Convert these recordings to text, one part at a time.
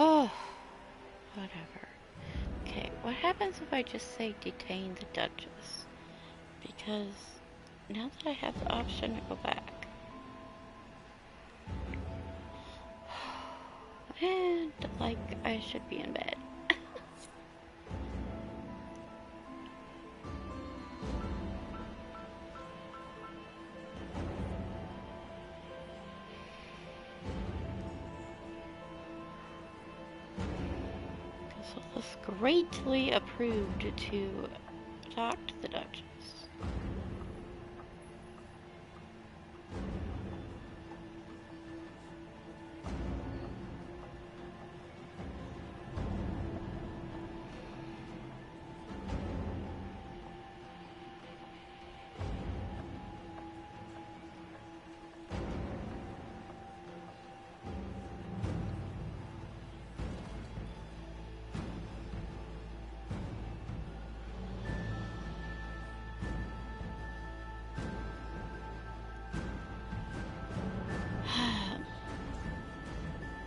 Oh, whatever. Okay, what happens if I just say detain the Duchess? Because now that I have the option to go back. And, like, I should be in bed. So this greatly approved to talk to the Duchess.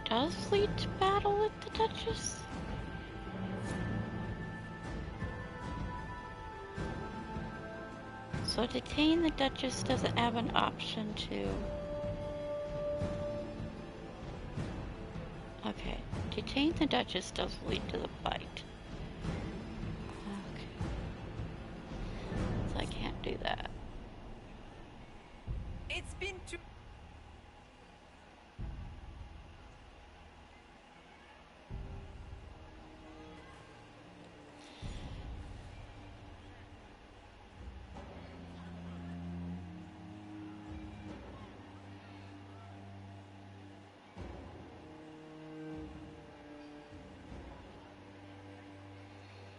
Does lead to battle with the Duchess? So detain the Duchess doesn't have an option to... Okay, detain the Duchess does lead to the fight. Okay. So I can't do that. It's been too...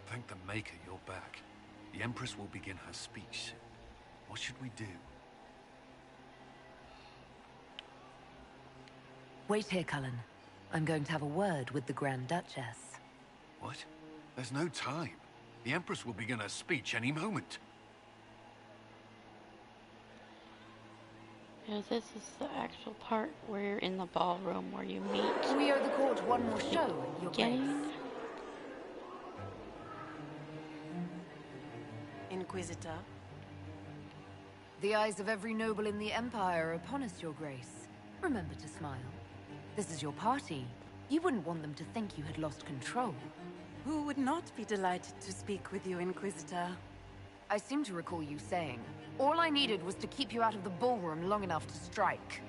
Thank the Maker you're back. The Empress will begin her speech soon. What should we do? Wait here, Cullen. I'm going to have a word with the Grand Duchess. What? There's no time. The Empress will begin her speech any moment. Yeah, this is the actual part where you're in the ballroom where you meet. We owe the court one more show, Your Grace. Inquisitor. The eyes of every noble in the Empire are upon us, Your Grace. Remember to smile. This is your party. You wouldn't want them to think you had lost control. Who would not be delighted to speak with you, Inquisitor? I seem to recall you saying, all I needed was to keep you out of the ballroom long enough to strike.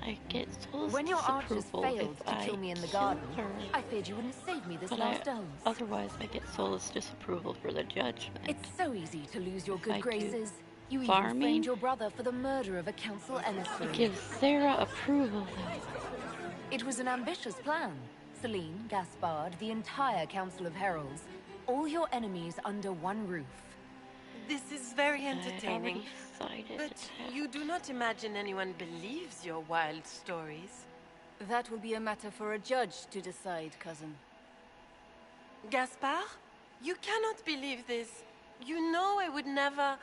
I get so When your archers failed if to I kill me in the kill garden, her. I feared you wouldn't save me this But last dance. otherwise I get soulless disapproval for the judgment. It's so easy to lose your If good I do graces. You even farming, framed your brother for the murder of a council emissary. It gives Sarah approval, though. It was an ambitious plan. Celine, Gaspard, the entire Council of Heralds, all your enemies under one roof. This is very I entertaining. already decided But to you do not imagine anyone believes your wild stories. That will be a matter for a judge to decide, cousin. Gaspard? You cannot believe this. You know I would never...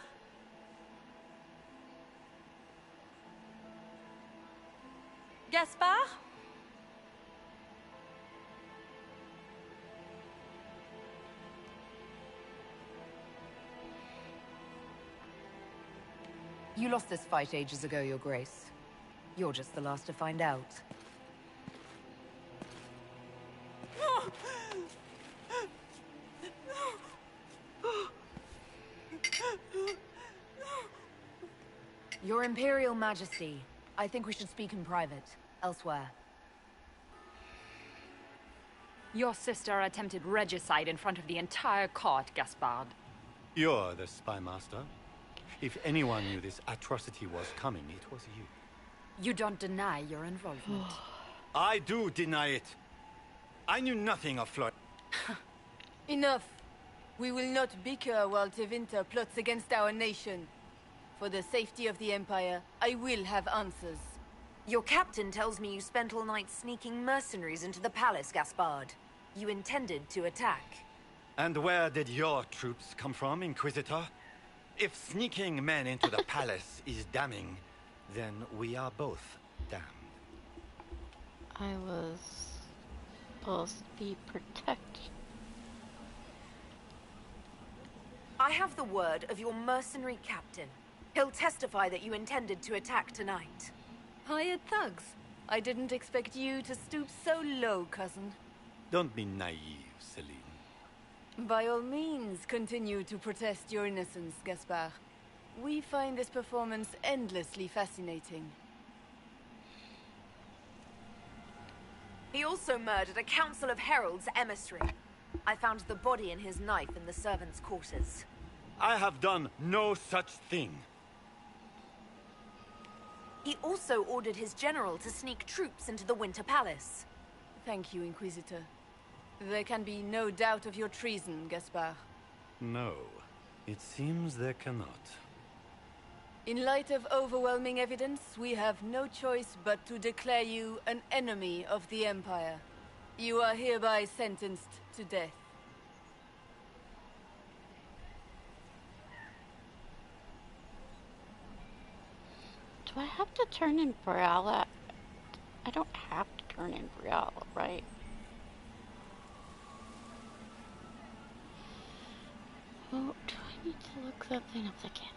Gaspard? You lost this fight ages ago, Your Grace. You're just the last to find out. Your Imperial Majesty, I think we should speak in private, elsewhere. Your sister attempted regicide in front of the entire court, Gaspard. You're the spy master. If anyone knew this atrocity was coming, it was you. You don't deny your involvement. I do deny it. I knew nothing of Flor. Enough. We will not bicker while Tevinter plots against our nation. For the safety of the Empire, I will have answers. Your captain tells me you spent all night sneaking mercenaries into the palace, Gaspard. You intended to attack. And where did your troops come from, Inquisitor? If sneaking men into the palace is damning, then we are both damned. I was supposed to be protected. I have the word of your mercenary captain. He'll testify that you intended to attack tonight. Hired thugs. I didn't expect you to stoop so low, cousin. Don't be naive, Celine. By all means, continue to protest your innocence, Gaspard. We find this performance endlessly fascinating. He also murdered a council of heralds emissary. I found the body and his knife in the servants' quarters. I have done no such thing. He also ordered his general to sneak troops into the Winter Palace. Thank you, Inquisitor. There can be no doubt of your treason, Gaspard. No, it seems there cannot. In light of overwhelming evidence, we have no choice but to declare you an enemy of the Empire. You are hereby sentenced to death. Do I have to turn in Briala? I don't have to turn in Briala, right? Oh, do I need to look something up again?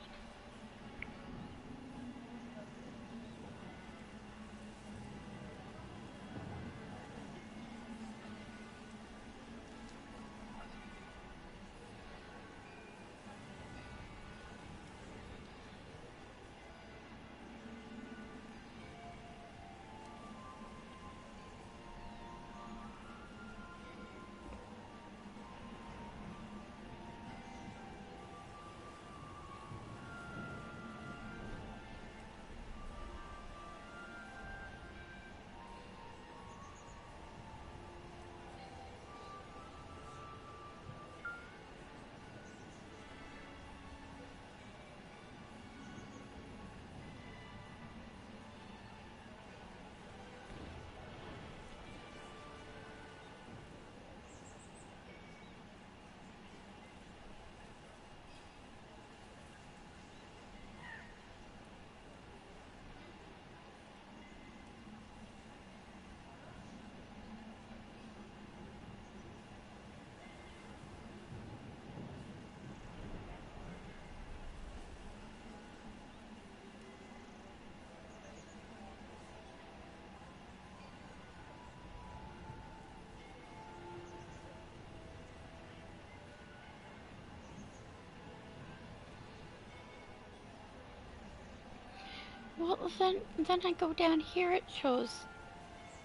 Well, then I go down here, it shows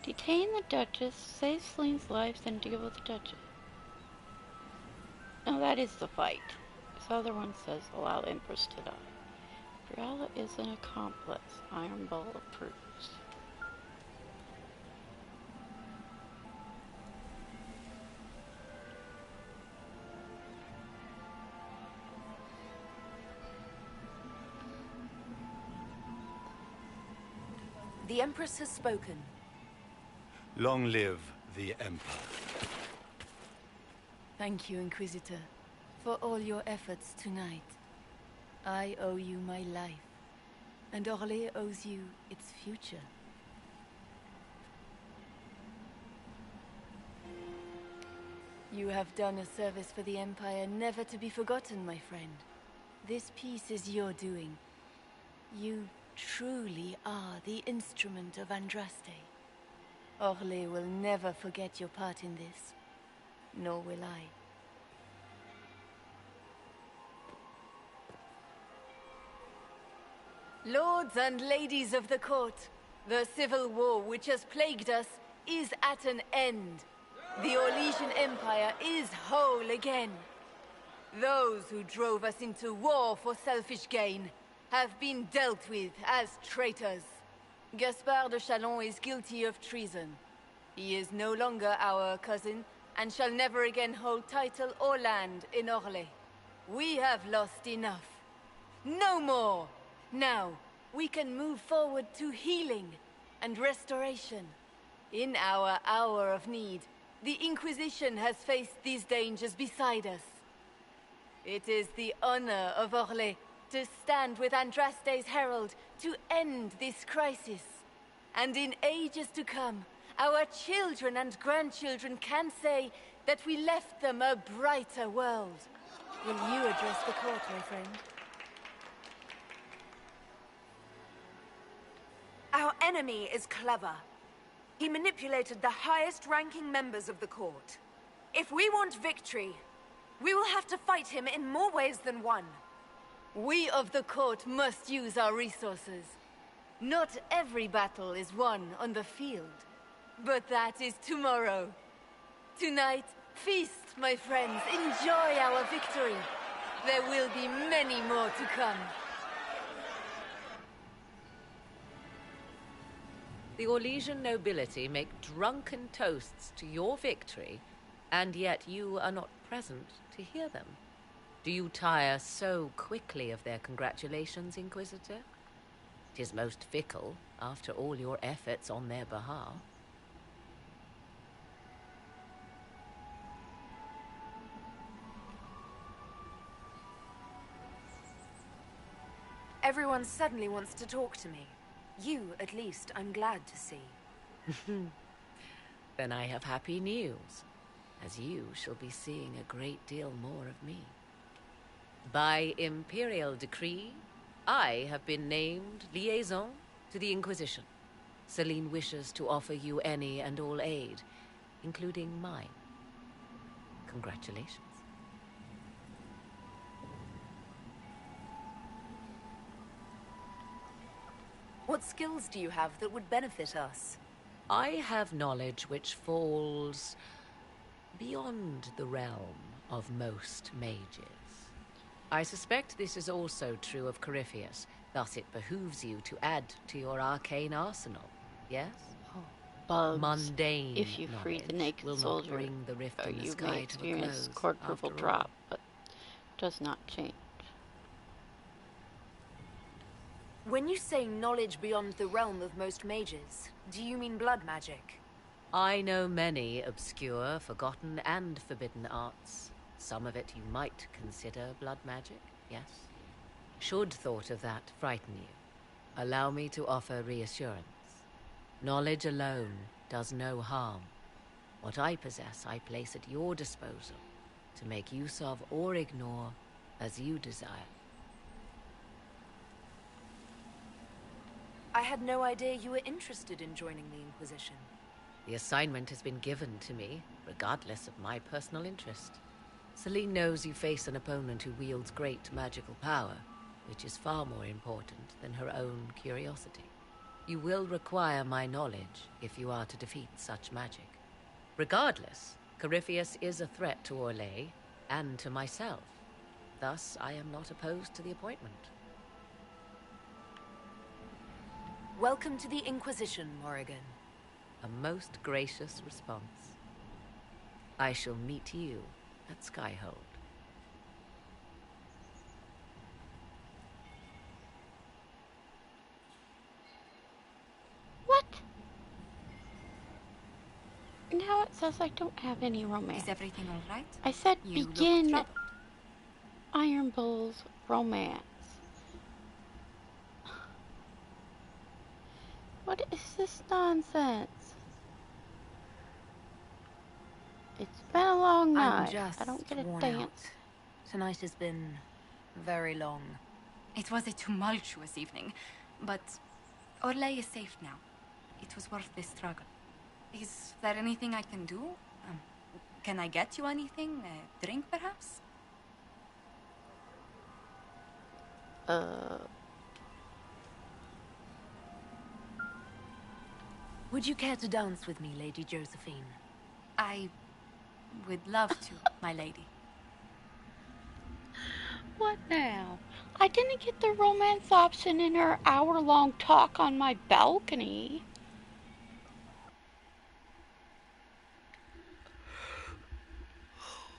detain the Duchess, save Celine's life, then deal with the Duchess. No, that is the fight. This other one says allow the Empress to die. Briala is an accomplice. Iron Bull approves. The Empress has spoken. Long live the Empire. Thank you, Inquisitor, for all your efforts tonight. I owe you my life, and Orlais owes you its future. You have done a service for the Empire never to be forgotten, my friend. This piece is your doing. You truly are the instrument of Andraste. Orlais will never forget your part in this, nor will I. Lords and ladies of the court, the civil war which has plagued us is at an end. The Orlesian Empire is whole again. Those who drove us into war for selfish gain have been dealt with as traitors. Gaspard de Chalon is guilty of treason. He is no longer our cousin, and shall never again hold title or land in Orlais. We have lost enough. No more! Now, we can move forward to healing and restoration. In our hour of need, the Inquisition has faced these dangers beside us. It is the honor of Orlais to stand with Andraste's herald to end this crisis. And in ages to come, our children and grandchildren can say that we left them a brighter world. Will you address the court, my friend? Our enemy is clever. He manipulated the highest-ranking members of the court. If we want victory, we will have to fight him in more ways than one. We of the court must use our resources. Not every battle is won on the field, but that is tomorrow. Tonight, feast, my friends. Enjoy our victory. There will be many more to come. The Orlesian nobility make drunken toasts to your victory, and yet you are not present to hear them. Do you tire so quickly of their congratulations, Inquisitor? 'Tis most fickle, after all your efforts on their behalf. Everyone suddenly wants to talk to me. You, at least, I'm glad to see. Then I have happy news, as you shall be seeing a great deal more of me. By imperial decree, I have been named liaison to the Inquisition. Celine wishes to offer you any and all aid, including mine. Congratulations. What skills do you have that would benefit us? I have knowledge which falls beyond the realm of most mages. I suspect this is also true of Corypheus, thus it behooves you to add to your arcane arsenal, yes? Bugs. Mundane If you free the knowledge naked will not soldier, bring the rift in the you sky may to a experience close, quadruple after all. drop, but does not change. When you say knowledge beyond the realm of most mages, do you mean blood magic? I know many obscure, forgotten, and forbidden arts. Some of it you might consider blood magic, yes? Should thought of that frighten you, allow me to offer reassurance. Knowledge alone does no harm. What I possess, I place at your disposal to make use of or ignore as you desire. I had no idea you were interested in joining the Inquisition. The assignment has been given to me, regardless of my personal interest. Celine knows you face an opponent who wields great magical power, which is far more important than her own curiosity. You will require my knowledge if you are to defeat such magic. Regardless, Corypheus is a threat to Orlais and to myself. Thus, I am not opposed to the appointment. Welcome to the Inquisition, Morrigan. A most gracious response. I shall meet you at Skyhold. What? Now it says I don't have any romance. Is everything all right? I said You look begin troubled. Iron Bull's romance. What is this nonsense? It's been a long I'm night. just I don't get a worn dance. out. Tonight has been very long. It was a tumultuous evening, but Orlais is safe now. It was worth the struggle. Is there anything I can do? Can I get you anything? A drink, perhaps? Would you care to dance with me, Lady Josephine? I would love to, my lady. What now? I didn't get the romance option in her hour-long talk on my balcony.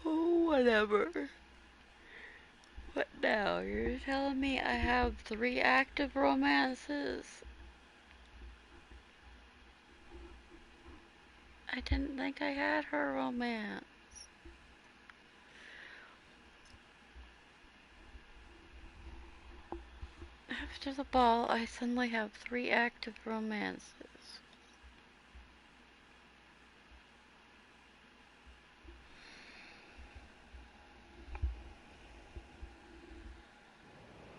Oh, whatever. What now? You're telling me I have 3 active romances? I didn't think I had her romance. After the ball, I suddenly have 3 active romances.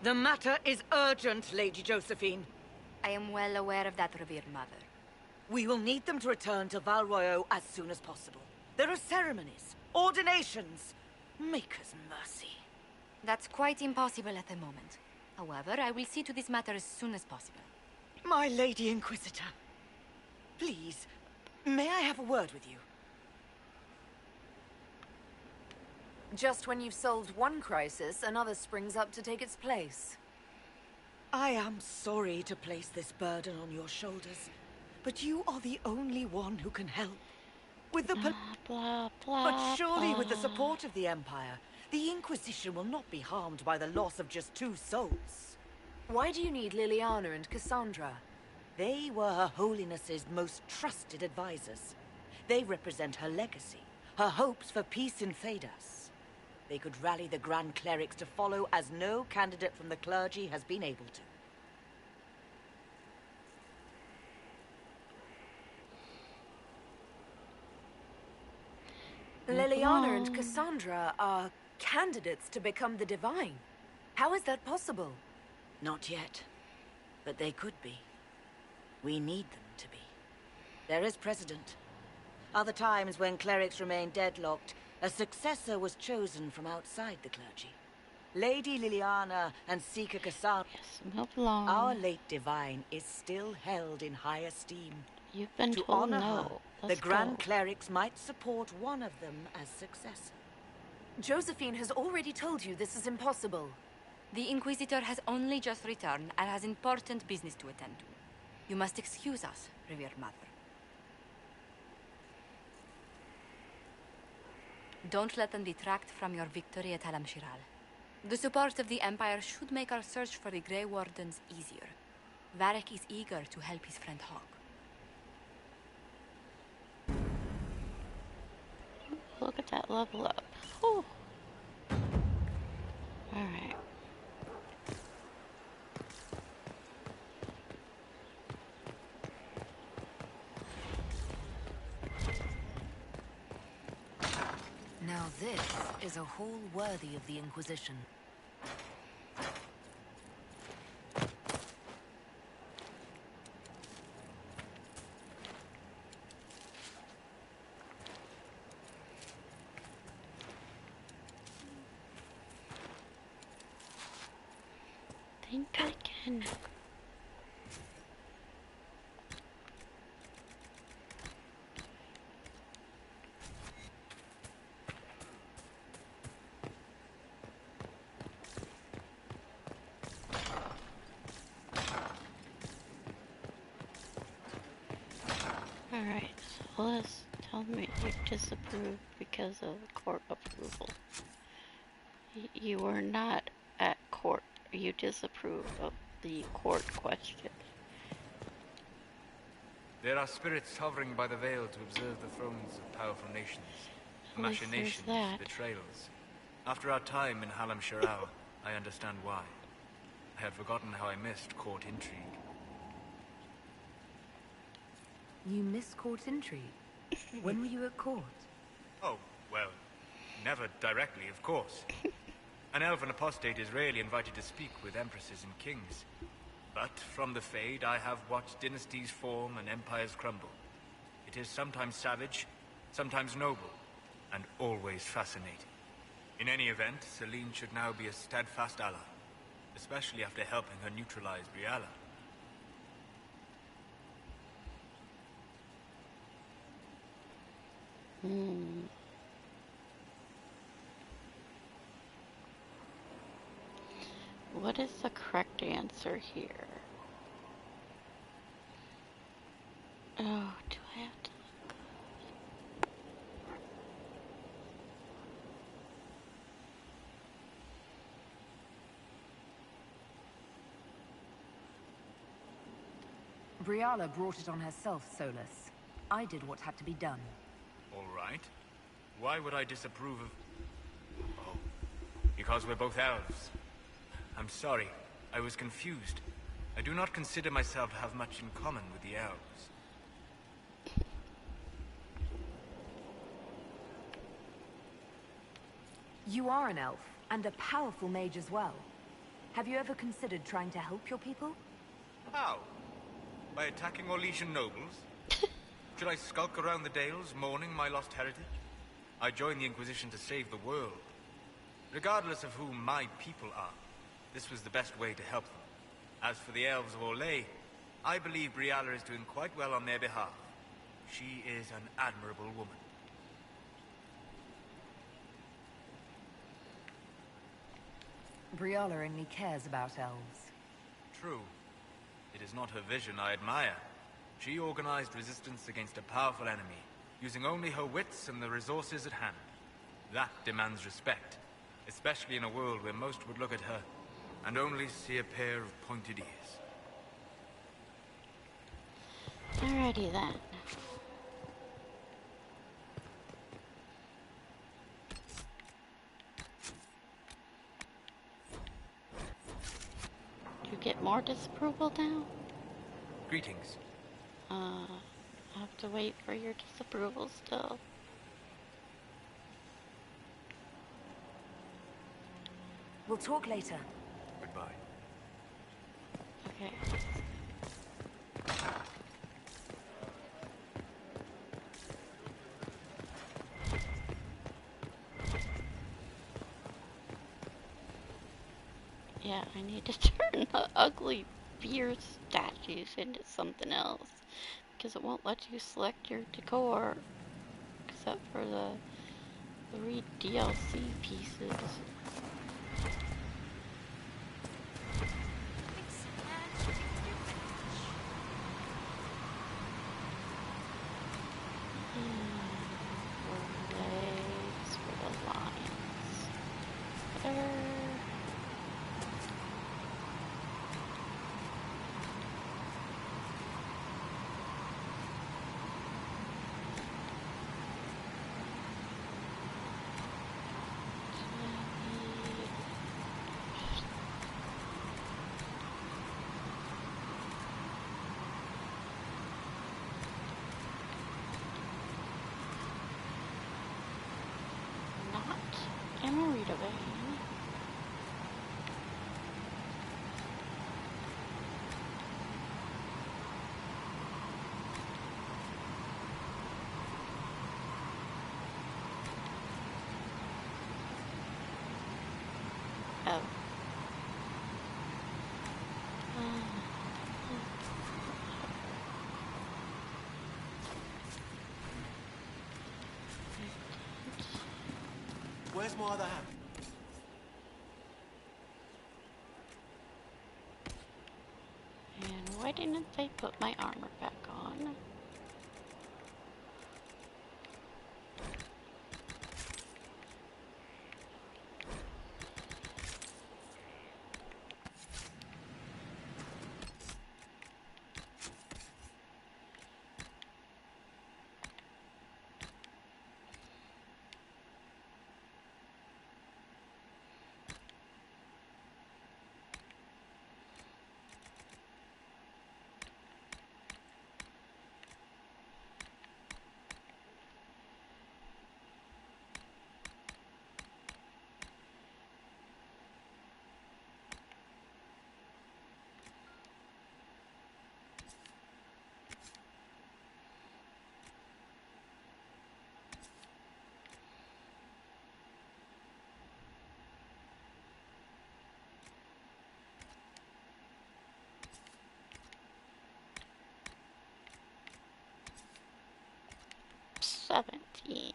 The matter is urgent, Lady Josephine. I am well aware of that, revered mother. We will need them to return to Val Royeaux as soon as possible. There are ceremonies, ordinations. Maker's mercy. That's quite impossible at the moment. However, I will see to this matter as soon as possible. My Lady Inquisitor. Please, may I have a word with you? Just when you've solved one crisis, another springs up to take its place. I am sorry to place this burden on your shoulders, but you are the only one who can help. With the But surely with the support of the Empire, the Inquisition will not be harmed by the loss of just 2 souls. Why do you need Liliana and Cassandra? They were Her Holiness's most trusted advisors. They represent her legacy, her hopes for peace in Thedas. They could rally the Grand Clerics to follow as no candidate from the clergy has been able to. Liliana and Cassandra are candidates to become the Divine. How is that possible? Not yet, but they could be. We need them to be. There is precedent. Other times when clerics remain deadlocked, a successor was chosen from outside the clergy. Lady Liliana and Seeker Cassandra. Yes, move along. Our late divine is still held in high esteem. You've been to told honor no. her, Let's the Grand go. Clerics might support one of them as successor. Josephine has already told you this is impossible. The Inquisitor has only just returned and has important business to attend to. You must excuse us, revered mother. Don't let them detract from your victory at Alam-Shiral. The support of the Empire should make our search for the Grey Wardens easier. Varric is eager to help his friend Hawk. Look at that level up. Whew. Alright. Now this is a hall worthy of the Inquisition. Think I can. Alright, so let's tell me you disapproved because of court approval. You were not at court. You disapprove of the court question. There are spirits hovering by the veil to observe the thrones of powerful nations. Machinations, betrayals. After our time in Halam-Shiral, I understand why. I had forgotten how I missed court intrigue. You miss court intrigue? When were you at court? Oh, well, never directly, of course. An elven apostate is rarely invited to speak with empresses and kings. But from the Fade, I have watched dynasties form and empires crumble. It is sometimes savage, sometimes noble, and always fascinating. In any event, Celine should now be a steadfast ally, especially after helping her neutralize Briala. What is the correct answer here? Oh, do I have to look? Briala brought it on herself, Solus. I did what had to be done. All right. Why would I disapprove of... Oh, because we're both elves. I'm sorry. I was confused. I do not consider myself to have much in common with the elves. You are an elf, and a powerful mage as well. Have you ever considered trying to help your people? How? By attacking Orlesian nobles? Should I skulk around the Dales, mourning my lost heritage? I joined the Inquisition to save the world. Regardless of who my people are, this was the best way to help them. As for the elves of Orlais, I believe Briala is doing quite well on their behalf. She is an admirable woman. Briala only cares about elves. True. It is not her vision I admire. She organized resistance against a powerful enemy, using only her wits and the resources at hand. That demands respect, especially in a world where most would look at her and only see a pair of pointed ears. Alrighty then. You get more disapproval now? Greetings. I have to wait for your disapproval still. We'll talk later. Goodbye. Okay. Yeah, I need to turn the ugly beer statues into something else. Because it won't let you select your decor. Except for the 3 DLC pieces. Legs for the lions. Whatever. Emerita vein. Oh. Where's my other hand? And why didn't they put my armor back on? $17.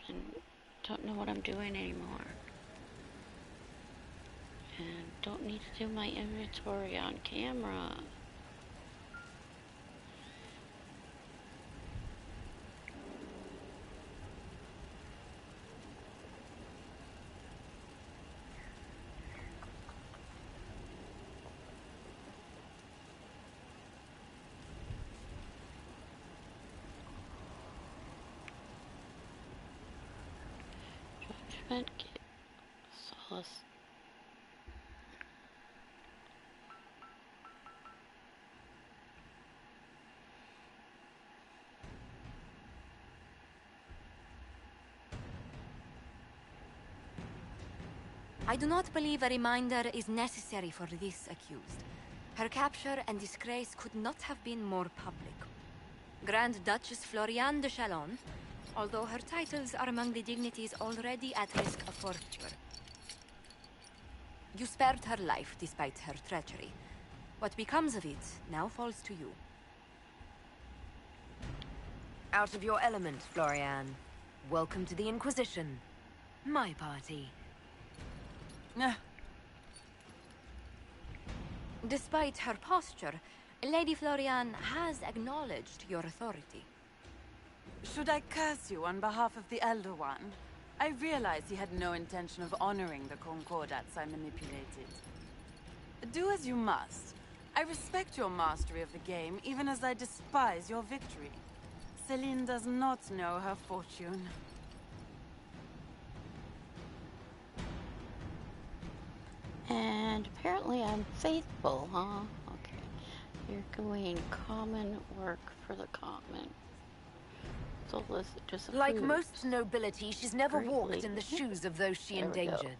and don't know what I'm doing anymore. And don't need to do my inventory on camera. Judgment, solace. I do not believe a reminder is necessary for this accused. Her capture and disgrace could not have been more public. Grand Duchess Floriane de Chalon, although her titles are among the dignities already at risk of forfeiture. You spared her life despite her treachery. What becomes of it now falls to you. Out of your element, Floriane. Welcome to the Inquisition. My party. Despite her posture, Lady Floriane has acknowledged your authority. Should I curse you on behalf of the Elder One? I realize he had no intention of honoring the concordats I manipulated. Do as you must. I respect your mastery of the game, even as I despise your victory. Celine does not know her fortune. And apparently I'm faithful, huh? Okay. You're going common work for the common. So let's just Like most nobility, she's never walked in the shoes of those she endangered.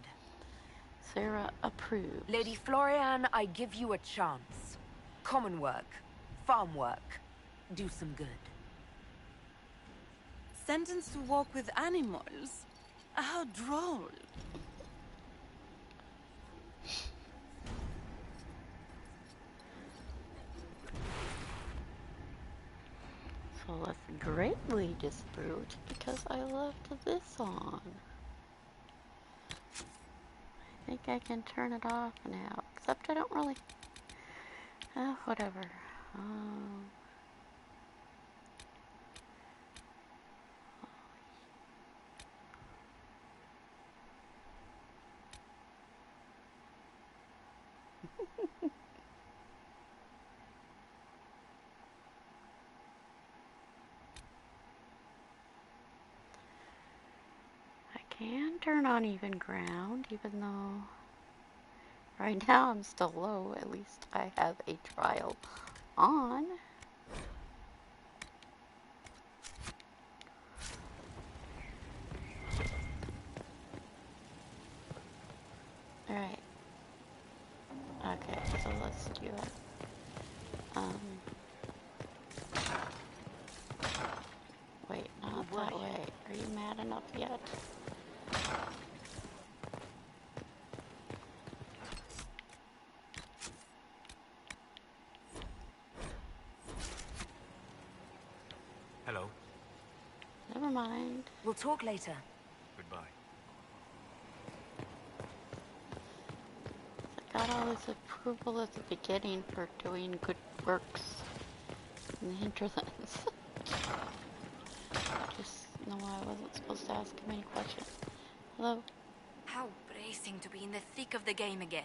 Sarah approves. Lady Floriane, I give you a chance. Common work, farm work, do some good. Sentenced to walk with animals? How droll. So let's greatly disproved because I left this on. I think I can turn it off now, except I don't really... whatever. Can turn on even ground, even though right now I'm still low. At least I have a trial on. Alright. Okay, so let's do it. Wait, not that way. Are you mad enough yet? Hello. Never mind. We'll talk later. Goodbye. I got all this approval at the beginning for doing good works in the hinterlands. Just know I wasn't supposed to ask him any questions. Hello? How bracing to be in the thick of the game again.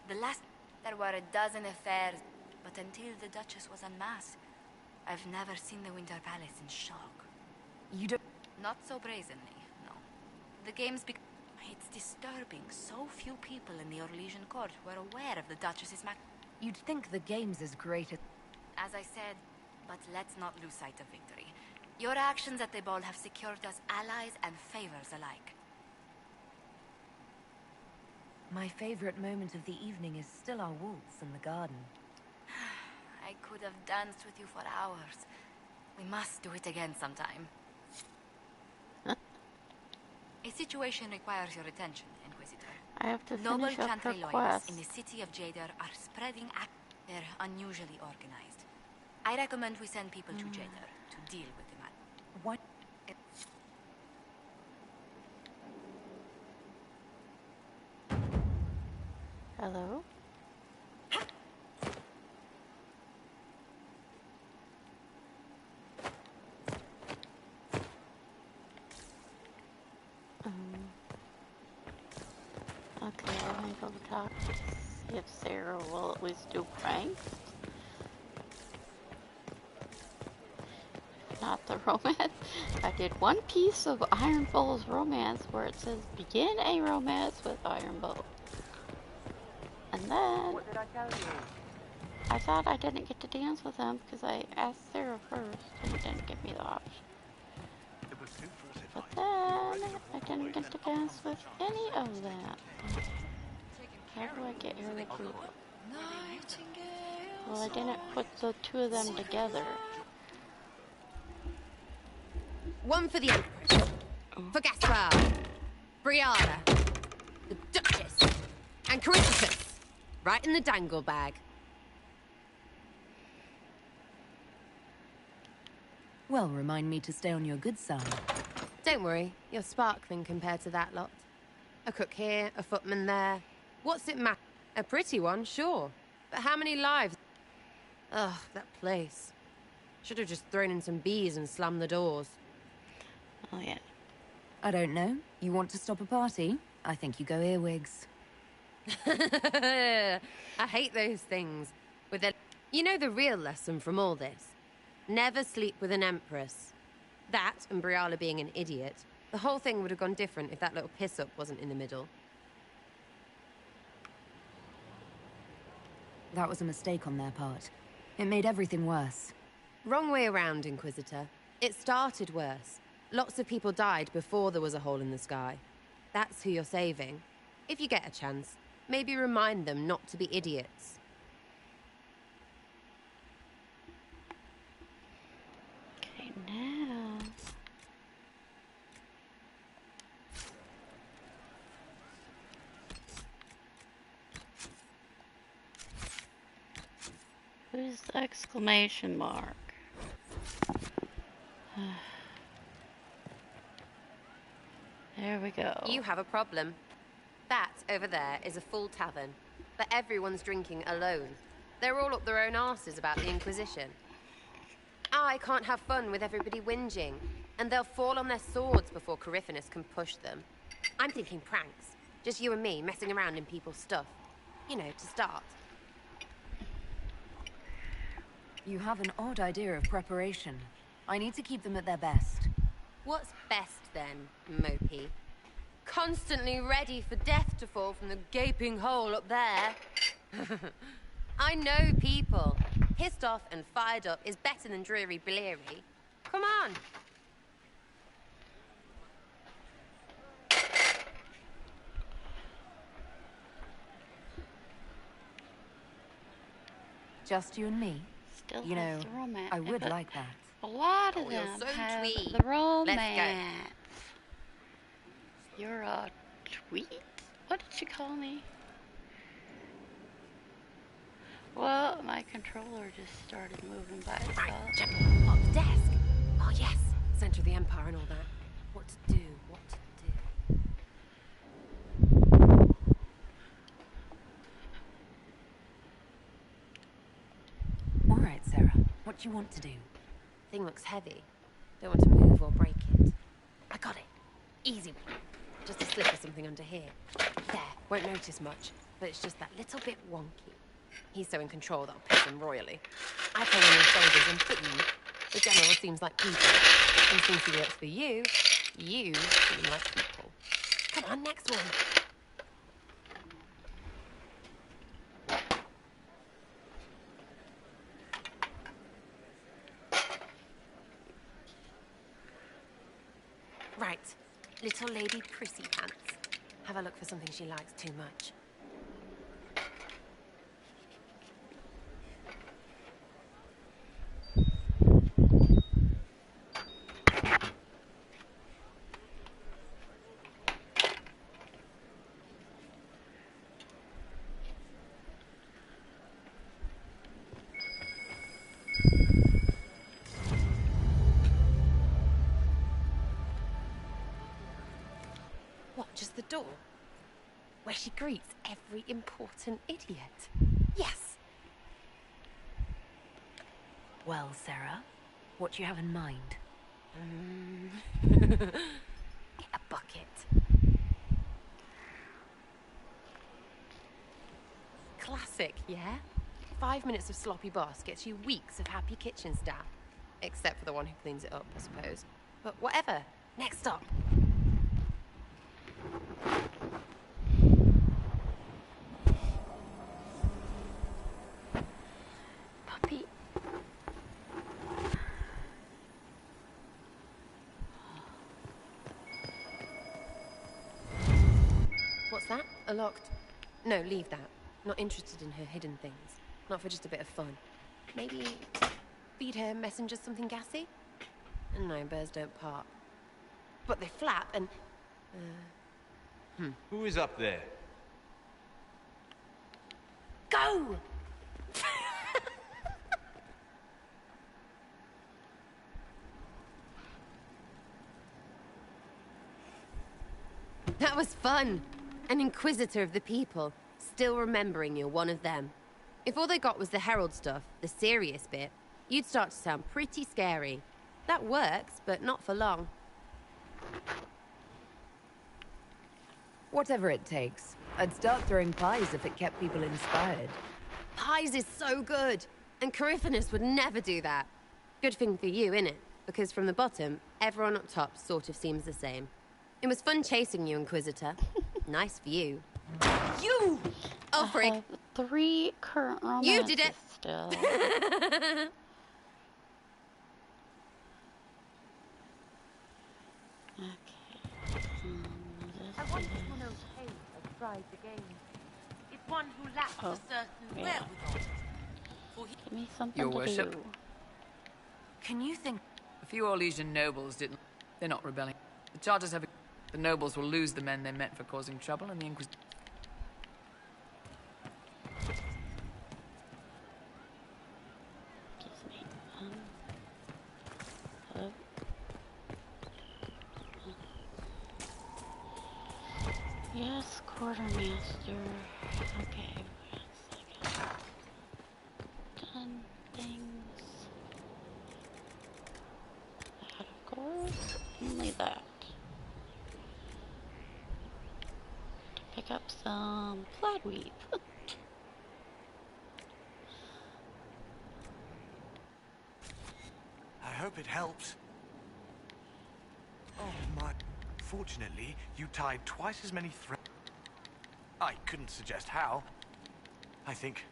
There were a dozen affairs, but until the Duchess was unmasked, I've never seen the Winter Palace in shock. You don't... Not so brazenly, no. The game's It's disturbing. So few people in the Orlesian court were aware of the Duchess's You'd think the game's as great as... As I said, but let's not lose sight of victory. Your actions at the ball have secured us allies and favors alike. My favorite moment of the evening is still our waltz in the garden. I could have danced with you for hours. We must do it again sometime. A situation requires your attention, Inquisitor. I have to Noble finish up her country loyalists quest. in the city of Jadar are spreading They're unusually organized. I recommend we send people to Jadar to deal with the matter. What? Hello? Okay, I'm gonna go talk to see if Sarah will at least do pranks. Not the romance. I did one piece of Iron Bull's romance where it says begin a romance with Iron Bull. And then What did I tell you? I thought I didn't get to dance with him because I asked Sarah first and he didn't give me the option. But then I didn't get to dance with any of that. How do I get her approval? Well, I didn't put the two of them together. One for the Empress, for Gaspard, Brianna, the Duchess, and Corypheus, right in the dangle bag. Well, remind me to stay on your good side. Don't worry, you're sparkling compared to that lot. A cook here, a footman there. What's it matter? A pretty one, sure. But how many lives? Ugh, that place. Should have just thrown in some bees and slammed the doors. Oh, yeah. I don't know. You want to stop a party? I think you go earwigs. I hate those things. With a... You know the real lesson from all this? Never sleep with an Empress. That, and Briala being an idiot. The whole thing would have gone different if that little piss-up wasn't in the middle. That was a mistake on their part. It made everything worse. Wrong way around, Inquisitor. It started worse. Lots of people died before there was a hole in the sky. That's who you're saving. If you get a chance, maybe remind them not to be idiots. Okay, now... Who's the exclamation mark? There we go. You have a problem. That, over there, is a full tavern. But everyone's drinking alone. They're all up their own arses about the Inquisition. I can't have fun with everybody whinging. And they'll fall on their swords before Corypheus can push them. I'm thinking pranks. Just you and me messing around in people's stuff. You know, to start. You have an odd idea of preparation. I need to keep them at their best. What's best, then, Mopey? Constantly ready for death to fall from the gaping hole up there. I know people. Pissed off and fired up is better than dreary Bleary. Come on. Just you and me? Still you know, has the romance. I would like that. A lot of you're them so have twee. the romance. Let's You're a tweet? What did she call me? Well, my controller just started moving by itself. Right, check up the desk. Oh, yes. Center of the Empire and all that. What to do, what to do. All right, Sarah. What do you want to do? Thing looks heavy. Don't want to move or break it. I got it. Easy one. Just a slip or something under here. There, won't notice much, but it's just that little bit wonky. He's so in control that'll piss him royally. I call him soldiers and Putin. The general seems like people. And since he works for you, you seem like people. Come on, next one. Right, little lady prissy pants. Have a look for something she likes too much. What, just the door? where she greets every important idiot. Yes! Well, Sarah, what do you have in mind? Get a bucket. Classic, yeah? 5 minutes of sloppy boss gets you weeks of happy kitchen staff. Except for the one who cleans it up, I suppose. But whatever. Next up. Puppy. What's that? A locked... No, leave that. Not interested in her hidden things. Not for just a bit of fun. Maybe feed her messengers something gassy? No, birds don't part. But they flap and... Who is up there? Go! That was fun. An inquisitor of the people, still remembering you're one of them. If all they got was the herald stuff, the serious bit, you'd start to sound pretty scary. That works, but not for long. Whatever it takes. I'd start throwing pies if it kept people inspired. Pies is so good, and Coryphanus would never do that. Good thing for you, innit? Because from the bottom, everyone up top sort of seems the same. It was fun chasing you, Inquisitor. Nice view. You! Oh, I frig. have 3 current romances You did it! still. I want to know Kane has tried the game. It's one who lacks a certain wherewithal. For he... Give me something Your to worship. do. Can you think... A few Orlesian nobles didn't... They're not rebelling. The charters have... The nobles will lose the men they met for causing trouble, and the Inquisition... Excuse me. Yes, quartermaster. Okay, wait a second. Done things. That, of course. Only that. To pick up some plaidweave. I hope it helps. Oh my... Fortunately, you tied twice as many threads. I couldn't suggest how. I think...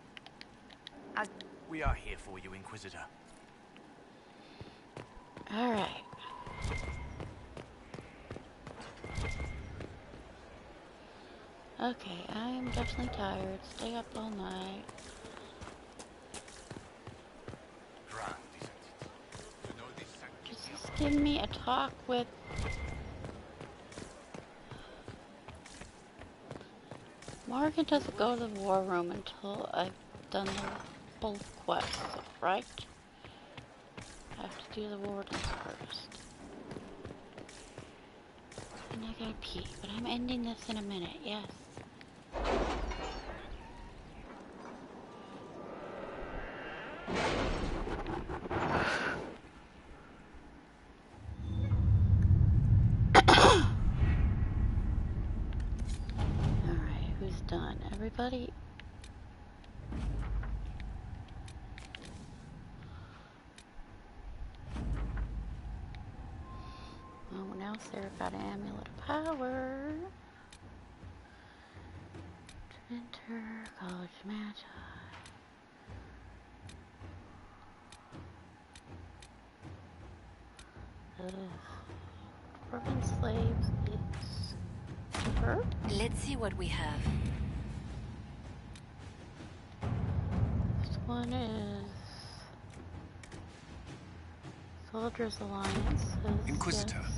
We are here for you, Inquisitor. Alright. Okay, I'm definitely tired. Stay up all night. Just give me a talk with... Morgan doesn't go to the war room until I've done the both quests, right? I have to do the wardens first. And I gotta pee, but I'm ending this in a minute, yes. Alright, who's done? Everybody? Oh, now Sarah got an amulet of power. To enter college magi. Urban slaves is her. Let's see what we have. This one is Soldiers Alliance. Inquisitor. Yes.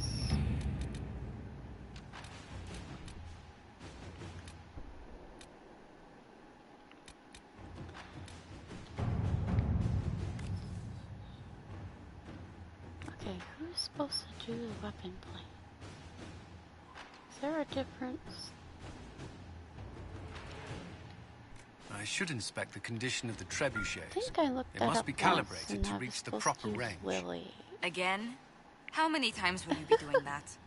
Okay, who's supposed to do the weapon plate? Is there a difference? I should inspect the condition of the trebuchets. I think I looked It that must up be once, calibrated and to I was reach the supposed proper to use range. Lily. Again? How many times will you be doing that?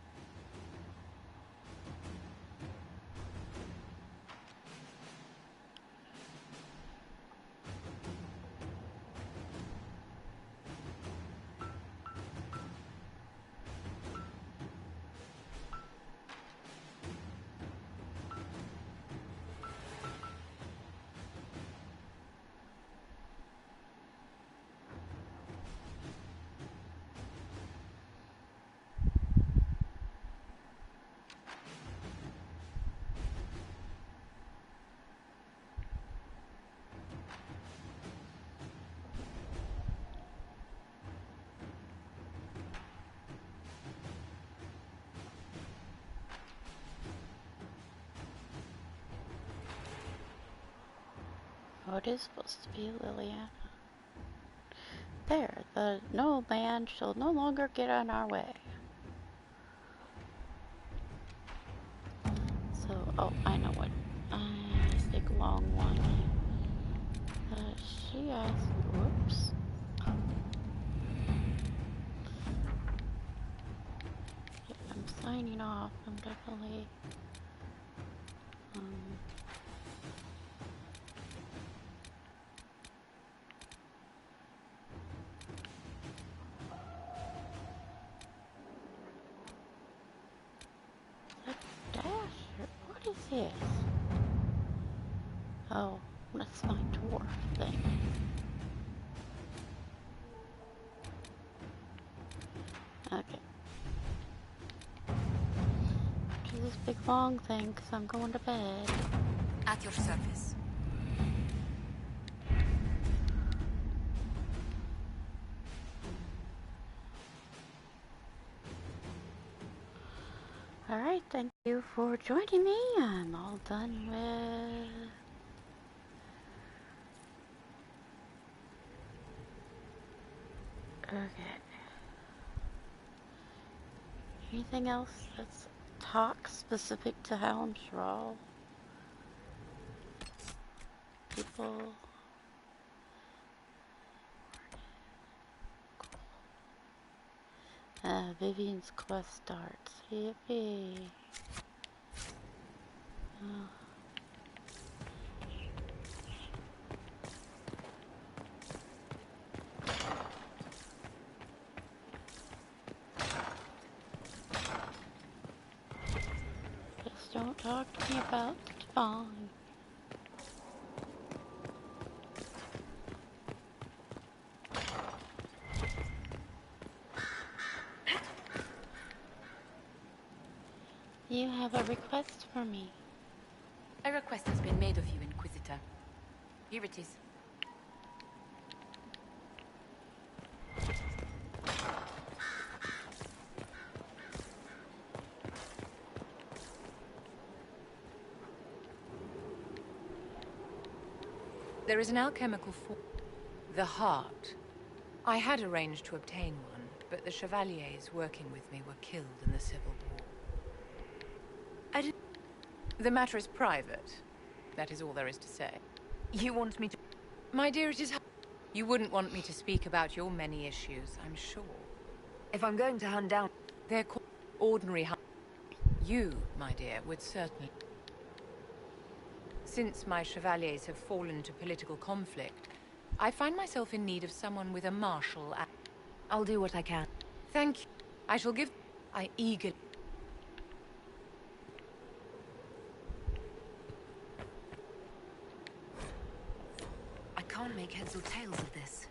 Oh, it is supposed to be Liliana. There, the no man shall no longer get on our way. So, oh, I know what. Big long one. She asked, whoops. If I'm signing off, I'm definitely, Dash? What is this? Oh, that's my dwarf thing. Okay. Do this big long thing, because I'm going to bed. At your service. Alright, thank you for joining me. I'm all done with... Okay. Anything else that's talk specific to Helm's Raw? People... Vivian's quest starts. Yippee. Oh. Just don't talk to me about the divine. You have a request for me. A request has been made of you, Inquisitor. Here it is. There is an alchemical form. The heart. I had arranged to obtain one, but the chevaliers working with me were killed in the Civil War. The matter is private. That is all there is to say. You want me to... My dear, it is... You wouldn't want me to speak about your many issues, I'm sure. If I'm going to hunt down... They're called ordinary You, my dear, would certainly... Since my chevaliers have fallen to political conflict, I find myself in need of someone with a martial... I'll do what I can. Thank you. I shall give... I eagerly... I can't make heads or tails of this.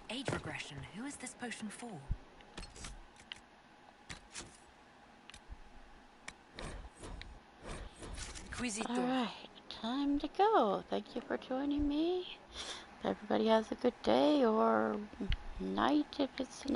Age regression. Who is this potion for? Alright, time to go. Thank you for joining me. Everybody has a good day or night if it's night.